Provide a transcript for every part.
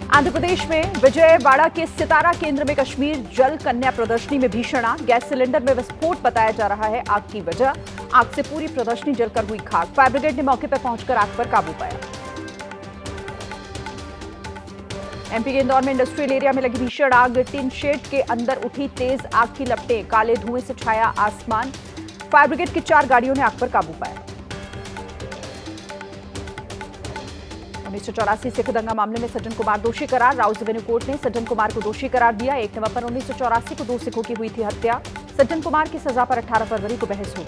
आंध्र प्रदेश में विजयवाड़ा के सितारा केंद्र में कश्मीर जल कन्या प्रदर्शनी में भीषण आग। गैस सिलेंडर में विस्फोट बताया जा रहा है आग की वजह। आग से पूरी प्रदर्शनी जलकर हुई खाक। फायर ब्रिगेड ने मौके पर पहुंचकर आग पर काबू पाया। एमपी के इंदौर में इंडस्ट्रियल एरिया में लगी भीषण आग। टिन शेड के अंदर उठी तेज आग की लपटें, काले धुएं से छाया आसमान। फायर ब्रिगेड की 4 गाड़ियों ने आग पर काबू पाया। 1984 सिख दंगा मामले में सज्जन कुमार दोषी करार। राउस रेवेन्यू कोर्ट ने सज्जन कुमार को दोषी करार दिया। 1 नवंबर 1984 को 2 सिखों की हुई थी हत्या। सज्जन कुमार की सजा पर 18 फरवरी को बहस हुई।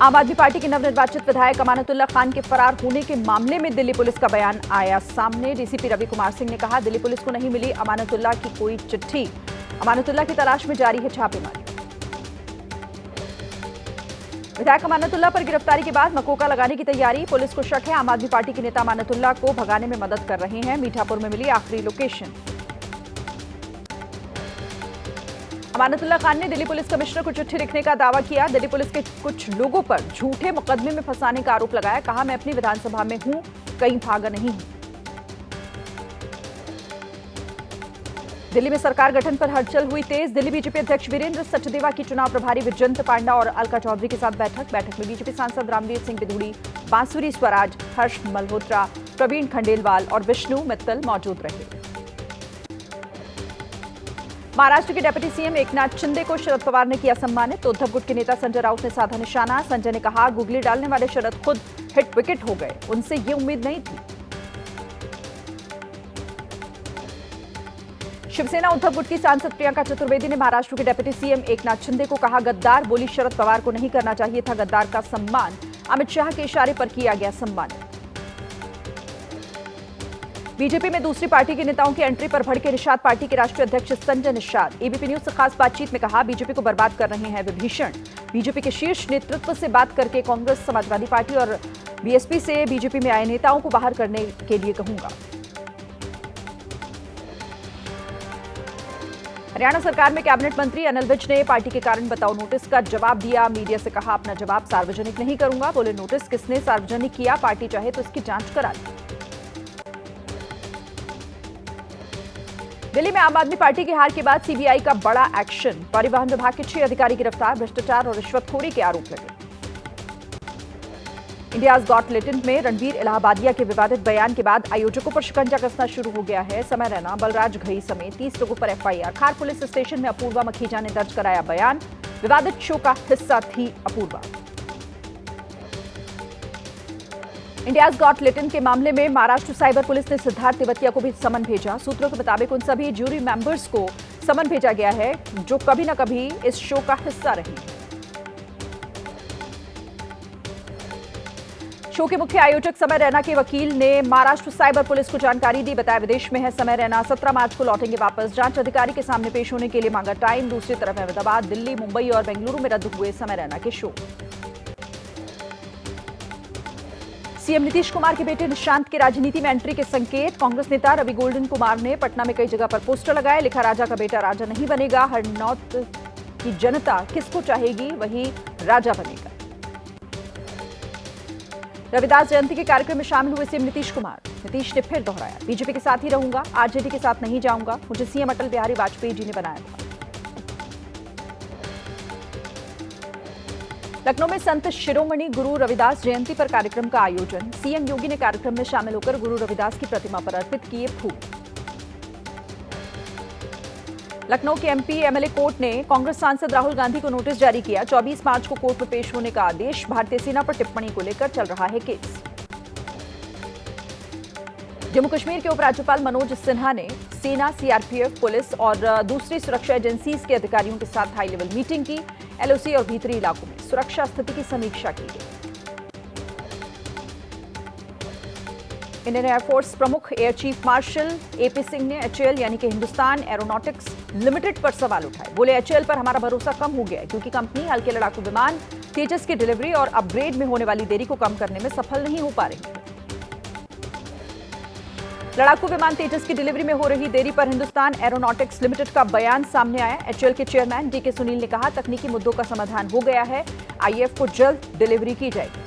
आम आदमी पार्टी के नवनिर्वाचित विधायक अमानतुल्लाह खान के फरार होने के मामले में दिल्ली पुलिस का बयान आया सामने। डीसीपी रवि कुमार सिंह ने कहा, दिल्ली पुलिस को नहीं मिली अमानतुल्लाह की कोई चिट्ठी। अमानतुल्लाह की तलाश में जारी है छापेमारी। विधायक अमानतुल्लाह पर गिरफ्तारी के बाद मकोका लगाने की तैयारी। पुलिस को शक है आम आदमी पार्टी के नेता अमानतुल्लाह को भगाने में मदद कर रहे हैं। मीठापुर में मिली आखिरी लोकेशन। अमानतुल्लाह खान ने दिल्ली पुलिस कमिश्नर को चिट्ठी लिखने का दावा किया। दिल्ली पुलिस के कुछ लोगों पर झूठे मुकदमे में फंसाने का आरोप लगाया। कहा, मैं अपनी विधानसभा में हूं, कहीं भागा नहीं हूं। दिल्ली में सरकार गठन पर हलचल हुई तेज। दिल्ली बीजेपी अध्यक्ष वीरेंद्र सचदेवा की चुनाव प्रभारी विजयंत पांडा और अलका चौधरी के साथ बैठक में बीजेपी सांसद रामवीर सिंह बिधूड़ी, बांसुरी स्वराज, हर्ष मल्होत्रा, प्रवीण खंडेलवाल और विष्णु मित्तल मौजूद रहे। महाराष्ट्र के डिप्टी सीएम एकनाथ शिंदे को शरद पवार ने किया सम्मानित। तो उद्धव गुट के नेता संजय राउत ने साधा निशाना। संजय ने कहा, गुगली डालने वाले शरद खुद हिट विकेट हो गए, उनसे ये उम्मीद नहीं थी। शिवसेना उद्धव गुट की सांसद प्रियंका चतुर्वेदी ने महाराष्ट्र के डिप्टी सीएम एकनाथ शिंदे को कहा, गद्दार। बोली, शरद पवार को नहीं करना चाहिए था गद्दार का सम्मान। अमित शाह के इशारे पर किया गया सम्मान। बीजेपी में दूसरी पार्टी के नेताओं की एंट्री पर भड़के निषाद पार्टी के राष्ट्रीय अध्यक्ष संजय निषाद। एबीपी न्यूज से खास बातचीत में कहा, बीजेपी को बर्बाद कर रहे हैं विभीषण। बीजेपी के शीर्ष नेतृत्व से बात करके कांग्रेस, समाजवादी पार्टी और बीएसपी से बीजेपी में आए नेताओं को बाहर करने के लिए कहूंगा। हरियाणा सरकार में कैबिनेट मंत्री अनिल विज ने पार्टी के कारण बताओ नोटिस का जवाब दिया। मीडिया से कहा, अपना जवाब सार्वजनिक नहीं करूंगा। बोले, नोटिस किसने सार्वजनिक किया, पार्टी चाहे तो इसकी जांच करा ले। दिल्ली में आम आदमी पार्टी की हार के बाद सीबीआई का बड़ा एक्शन। परिवहन विभाग के 6 अधिकारी गिरफ्तार। भ्रष्टाचार और रिश्वतखोरी के आरोप लगे। इंडियाज गॉट टैलेंट में रणबीर इलाहाबादिया के विवादित बयान के बाद आयोजकों पर शिकंजा कसना शुरू हो गया है। समय रैना, बलराज घई समेत 30 लोगों पर एफआईआर। खार पुलिस स्टेशन में अपूर्वा मखीजा ने दर्ज कराया बयान। विवादित शो का हिस्सा थी अपूर्वा। इंडियाज गॉट टैलेंट के मामले में महाराष्ट्र साइबर पुलिस ने सिद्धार्थ तिवतिया को भी समन भेजा। सूत्रों के मुताबिक उन सभी जूरी मेंबर्स को समन भेजा गया है जो कभी न कभी इस शो का हिस्सा रहे हैं। शो के मुख्य आयोजक समय रैना के वकील ने महाराष्ट्र साइबर पुलिस को जानकारी दी। बताया, विदेश में है समय रैना, 17 मार्च को लौटेंगे वापस। जांच अधिकारी के सामने पेश होने के लिए मांगा टाइम। दूसरी तरफ अहमदाबाद, दिल्ली, मुंबई और बेंगलुरु में रद्द हुए समय रैना के शो। सीएम नीतीश कुमार के बेटे निशांत की राजनीति में एंट्री के संकेत। कांग्रेस नेता रवि गोल्डन कुमार ने पटना में कई जगह पर पोस्टर लगाए। लिखा, राजा का बेटा राजा नहीं बनेगा। हरनौत की जनता किसको चाहेगी, वही राजा बनेगा। रविदास जयंती के कार्यक्रम में शामिल हुए सीएम नीतीश कुमार। नीतीश ने फिर दोहराया, बीजेपी के साथ ही रहूंगा, आरजेडी के साथ नहीं जाऊंगा। मुझे सीएम अटल बिहारी वाजपेयी जी ने बनाया था। लखनऊ में संत शिरोमणि गुरु रविदास जयंती पर कार्यक्रम का आयोजन। सीएम योगी ने कार्यक्रम में शामिल होकर गुरु रविदास की प्रतिमा पर अर्पित किए फूल। लखनऊ के एमपी एमएलए कोर्ट ने कांग्रेस सांसद राहुल गांधी को नोटिस जारी किया। 24 मार्च को कोर्ट में पेश होने का आदेश। भारतीय सेना पर टिप्पणी को लेकर चल रहा है केस। जम्मू कश्मीर के उपराज्यपाल मनोज सिन्हा ने सेना, सीआरपीएफ, पुलिस और दूसरी सुरक्षा एजेंसीज के अधिकारियों के साथ हाई लेवल मीटिंग की। एलओसी और भीतरी इलाकों में सुरक्षा स्थिति की समीक्षा की गई। इंडियन एयरफोर्स प्रमुख air chief marshal AP Singh ने एचएएल यानी कि हिंदुस्तान एरोनॉटिक्स लिमिटेड पर सवाल उठाए। बोले, एचएएल पर हमारा भरोसा कम हो गया है क्योंकि कंपनी हल्के लड़ाकू विमान तेजस की डिलीवरी और अपग्रेड में होने वाली देरी को कम करने में सफल नहीं हो पा रही है। लड़ाकू विमान तेजस की डिलीवरी में हो रही देरी पर हिंदुस्तान एरोनॉटिक्स लिमिटेड का बयान सामने आया। एचएएल के चेयरमैन डीके सुनील ने कहा, तकनीकी मुद्दों का समाधान हो गया है, आईएएफ को जल्द डिलीवरी की जाएगी।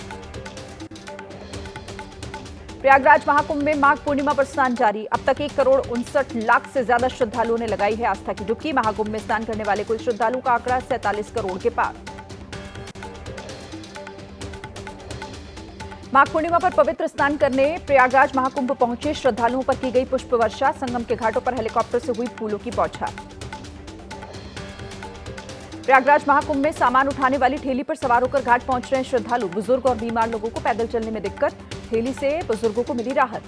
प्रयागराज महाकुंभ में माघ पूर्णिमा पर स्नान जारी। अब तक 1,59,00,000 से ज्यादा श्रद्धालुओं ने लगाई है आस्था की डुबकी। महाकुंभ में स्नान करने वाले कुल श्रद्धालुओं का आंकड़ा 47 करोड़ के पार। माघ पूर्णिमा पर पवित्र स्नान करने प्रयागराज महाकुंभ पहुंचे श्रद्धालुओं पर की गई पुष्प वर्षा। संगम के घाटों पर हेलीकॉप्टर से हुई फूलों की बौछार। प्रयागराज महाकुंभ में सामान उठाने वाली ठेली पर सवार होकर घाट पहुंच रहे हैं श्रद्धालु। बुजुर्ग और बीमार लोगों को पैदल चलने में दिक्कत, ठेली से बुजुर्गों को मिली राहत।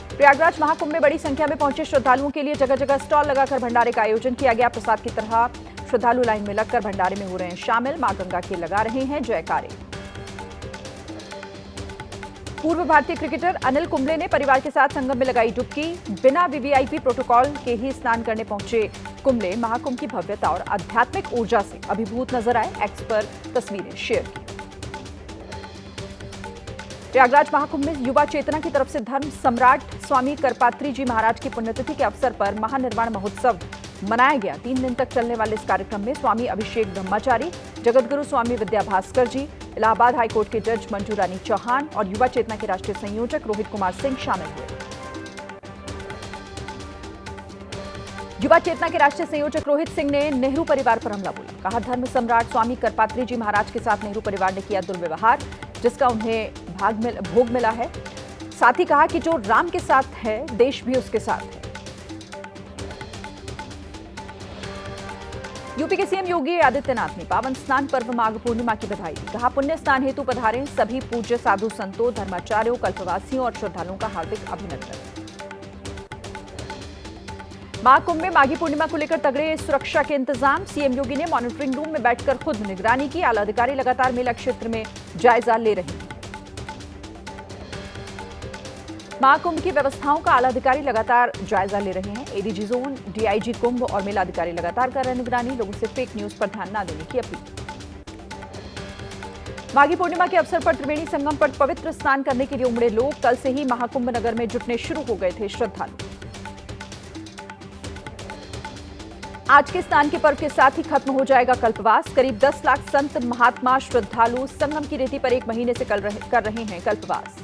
प्रयागराज महाकुंभ में बड़ी संख्या में पहुंचे श्रद्धालुओं के लिए जगह जगह स्टॉल लगाकर भंडारे का आयोजन किया गया। प्रसाद की तरह श्रद्धालु लाइन में लगकर भंडारे में हो रहे हैं शामिल। मां गंगा के लगा रहे हैं जयकारे। पूर्व भारतीय क्रिकेटर अनिल कुंबले ने परिवार के साथ संगम में लगाई डुबकी। बिना वीवीआईपी प्रोटोकॉल के ही स्नान करने पहुंचे कुंबले महाकुंभ की भव्यता और आध्यात्मिक ऊर्जा से अभिभूत नजर आए। एक्स पर तस्वीरें शेयर की। प्रयागराज महाकुंभ में युवा चेतना की तरफ से धर्म सम्राट स्वामी करपात्री जी महाराज की पुण्यतिथि के अवसर पर महानिर्वाण महोत्सव मनाया गया। 3 दिन तक चलने वाले इस कार्यक्रम में स्वामी अभिषेक ब्रह्मचारी, जगतगुरु स्वामी विद्याभास्कर जी, इलाहाबाद हाईकोर्ट के जज मंजू रानी चौहान और युवा चेतना के राष्ट्रीय संयोजक रोहित कुमार सिंह शामिल हुए। युवा चेतना के राष्ट्रीय संयोजक रोहित सिंह ने नेहरू परिवार पर हमला बोला। कहा, धर्म सम्राट स्वामी करपात्री जी महाराज के साथ नेहरू परिवार ने किया दुर्व्यवहार, जिसका उन्हें भोग मिला है। साथ ही कहा कि जो राम के साथ है, देश भी उसके साथ है। यूपी के सीएम योगी आदित्यनाथ ने पावन स्नान पर्व माघ पूर्णिमा की बधाई दी। कहा, पुण्य स्नान हेतु पधारे सभी पूज्य साधु संतों, धर्माचार्यों, कल्पवासियों और श्रद्धालुओं का हार्दिक अभिनंदन। माघ कुंभ में माघी पूर्णिमा को लेकर तगड़े सुरक्षा के इंतजाम। सीएम योगी ने मॉनिटरिंग रूम में बैठकर खुद निगरानी की। आला अधिकारी लगातार मेला क्षेत्र में जायजा ले रहे हैं। महाकुंभ की व्यवस्थाओं का आला अधिकारी लगातार जायजा ले रहे हैं। एडीजी जोन, डीआईजी कुंभ और मेला अधिकारी लगातार कर रहे हैं निगरानी। लोगों से फेक न्यूज पर ध्यान न देने की अपील। माघी पूर्णिमा के अवसर पर त्रिवेणी संगम पर पवित्र स्नान करने के लिए उमड़े लोग। कल से ही महाकुंभ नगर में जुटने शुरू हो गए थे श्रद्धालु। आज के स्नान के पर्व के साथ ही खत्म हो जाएगा कल्पवास। करीब 10 लाख संत, महात्मा, श्रद्धालु संगम की रेती पर 1 महीने से कर रहे हैं कल्पवास।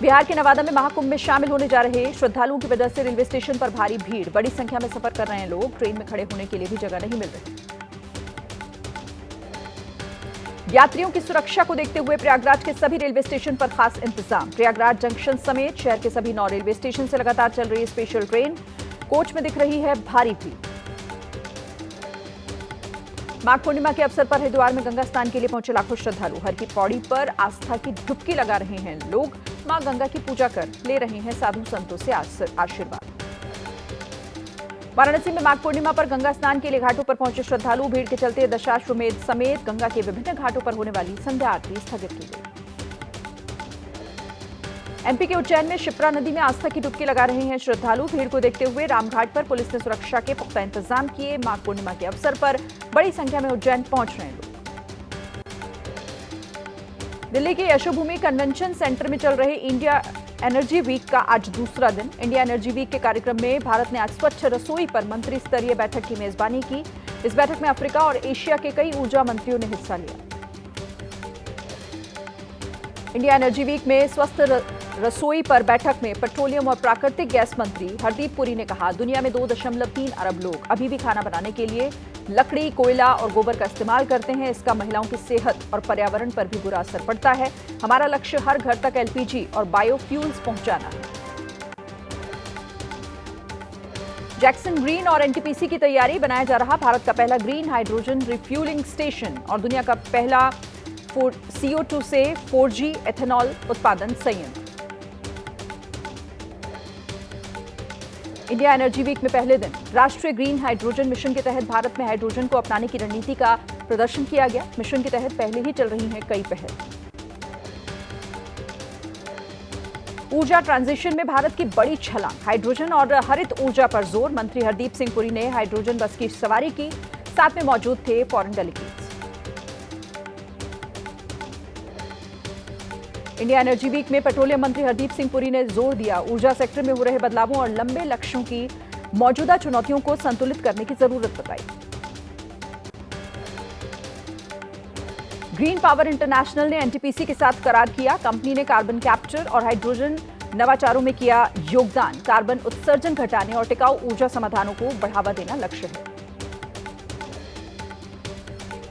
बिहार के नवादा में महाकुंभ में शामिल होने जा रहे श्रद्धालुओं की वजह से रेलवे स्टेशन पर भारी भीड़। बड़ी संख्या में सफर कर रहे हैं लोग। ट्रेन में खड़े होने के लिए भी जगह नहीं मिल रही। यात्रियों की सुरक्षा को देखते हुए प्रयागराज के सभी रेलवे स्टेशन पर खास इंतजाम। प्रयागराज जंक्शन समेत शहर के सभी 9 रेलवे स्टेशन से लगातार चल रही स्पेशल ट्रेन। कोच में दिख रही है भारी भीड़। माघ पूर्णिमा के अवसर पर हरिद्वार में गंगा स्नान के लिए पहुंचे लाखों श्रद्धालु। हर की पौड़ी पर आस्था की डुबकी लगा रहे हैं लोग। मां गंगा की पूजा कर ले रहे हैं साधु संतों से आशीर्वाद। वाराणसी में माघ पूर्णिमा पर गंगा स्नान के लिए घाटों पर पहुंचे श्रद्धालु। भीड़ के चलते दशाश्वमेध समेत गंगा के विभिन्न घाटों पर होने वाली संध्या आरती स्थगित की गई। एमपी के उज्जैन में शिप्रा नदी में आस्था की डुबकी लगा रहे हैं श्रद्धालु। भीड़ को देखते हुए रामघाट पर पुलिस ने सुरक्षा के पुख्ता इंतजाम किए। माघ पूर्णिमा के अवसर पर बड़ी संख्या में उज्जैन पहुंच रहे हैं लोग। दिल्ली के यशोभूमि कन्वेंशन सेंटर में चल रहे इंडिया एनर्जी वीक का आज दूसरा दिन। इंडिया एनर्जी वीक के कार्यक्रम में भारत ने आज स्वच्छ रसोई पर मंत्री स्तरीय बैठक की मेजबानी की। इस बैठक में अफ्रीका और एशिया के कई ऊर्जा मंत्रियों ने हिस्सा लिया। इंडिया एनर्जी वीक में स्वस्थ रसोई पर बैठक में पेट्रोलियम और प्राकृतिक गैस मंत्री हरदीप पुरी ने कहा, दुनिया में 2.3 अरब लोग अभी भी खाना बनाने के लिए लकड़ी, कोयला और गोबर का इस्तेमाल करते हैं। इसका महिलाओं की सेहत और पर्यावरण पर भी बुरा असर पड़ता है। हमारा लक्ष्य हर घर तक एलपीजी और बायोफ्यूल्स पहुंचाना है। जैक्सन ग्रीन और एनटीपीसी की तैयारी। बनाया जा रहा भारत का पहला ग्रीन हाइड्रोजन रिफ्यूलिंग स्टेशन और दुनिया का पहला CO2 से 4G एथेनॉल उत्पादन संयंत्र। इंडिया एनर्जी वीक में पहले दिन राष्ट्रीय ग्रीन हाइड्रोजन मिशन के तहत भारत में हाइड्रोजन को अपनाने की रणनीति का प्रदर्शन किया गया। मिशन के तहत पहले ही चल रही हैं कई पहल। ऊर्जा ट्रांजिशन में भारत की बड़ी छलांग। हाइड्रोजन और हरित ऊर्जा पर जोर। मंत्री हरदीप सिंह पुरी ने हाइड्रोजन बस की सवारी की। साथ में मौजूद थे foreign delegates. India energy week में पेट्रोलियम मंत्री हरदीप सिंह पुरी ने जोर दिया, ऊर्जा सेक्टर में हो रहे बदलावों और लंबे लक्ष्यों की मौजूदा चुनौतियों को संतुलित करने की जरूरत बताई। ग्रीन पावर इंटरनेशनल ने एनटीपीसी के साथ करार किया। कंपनी ने कार्बन कैप्चर और हाइड्रोजन नवाचारों में किया योगदान। कार्बन उत्सर्जन घटाने और टिकाऊ ऊर्जा समाधानों को बढ़ावा देना लक्ष्य है।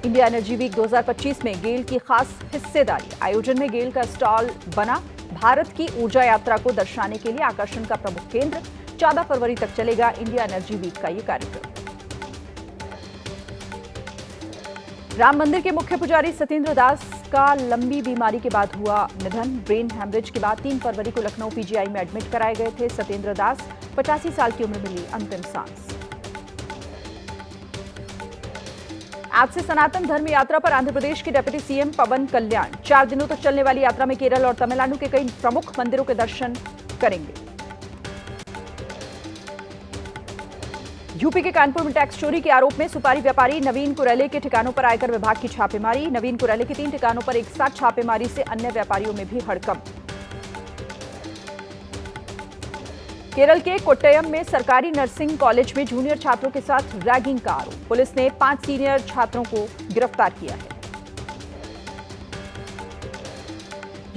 इंडिया एनर्जी वीक 2025 में गेल की खास हिस्सेदारी। आयोजन में गेल का स्टॉल बना। भारत की ऊर्जा यात्रा को दर्शाने के लिए आकर्षण का प्रमुख केंद्र। 14 फरवरी तक चलेगा इंडिया एनर्जी वीक का ये कार्यक्रम। राम मंदिर के मुख्य पुजारी सत्येंद्र दास का लंबी बीमारी के बाद हुआ निधन। ब्रेन हैमरेज के बाद 3 फरवरी को लखनऊ पीजीआई में एडमिट कराए गए थे। सत्येंद्र दास 85 साल की उम्र में ली अंतिम सांस। आज से सनातन धर्म यात्रा पर आंध्र प्रदेश के डिप्टी सीएम पवन कल्याण 4 दिनों तक चलने वाली यात्रा में केरल और तमिलनाडु के कई प्रमुख मंदिरों के दर्शन करेंगे। यूपी के कानपुर में टैक्स चोरी के आरोप में सुपारी व्यापारी नवीन कुरेले के ठिकानों पर आयकर विभाग की छापेमारी। नवीन कुरेले के 3 ठिकानों पर एक साथ छापेमारी से अन्य व्यापारियों में भी हड़कंप। केरल के कोट्टयम में सरकारी नर्सिंग कॉलेज में जूनियर छात्रों के साथ रैगिंग का आरोप। पुलिस ने 5 सीनियर छात्रों को गिरफ्तार किया है।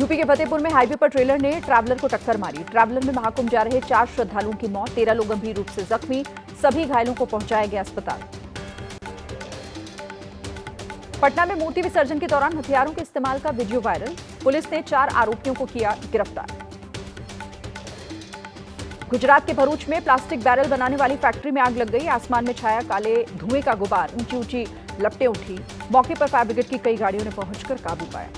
यूपी के फतेहपुर में हाईवे पर ट्रेलर ने ट्रैवलर को टक्कर मारी। ट्रैवलर में महाकुंभ जा रहे 4 श्रद्धालुओं की मौत। 13 लोग गंभीर रूप से जख्मी। सभी घायलों को पहुंचाया गया अस्पताल। पटना में मूर्ति विसर्जन के दौरान हथियारों के इस्तेमाल का वीडियो वायरल। पुलिस ने 4 आरोपियों को किया गिरफ्तार। गुजरात के भरूच में प्लास्टिक बैरल बनाने वाली फैक्ट्री में आग लग गई। आसमान में छाया काले धुएं का गुबार। ऊंची ऊंची लपटें उठी। मौके पर फायर ब्रिगेड की कई गाड़ियों ने पहुंचकर काबू पाया।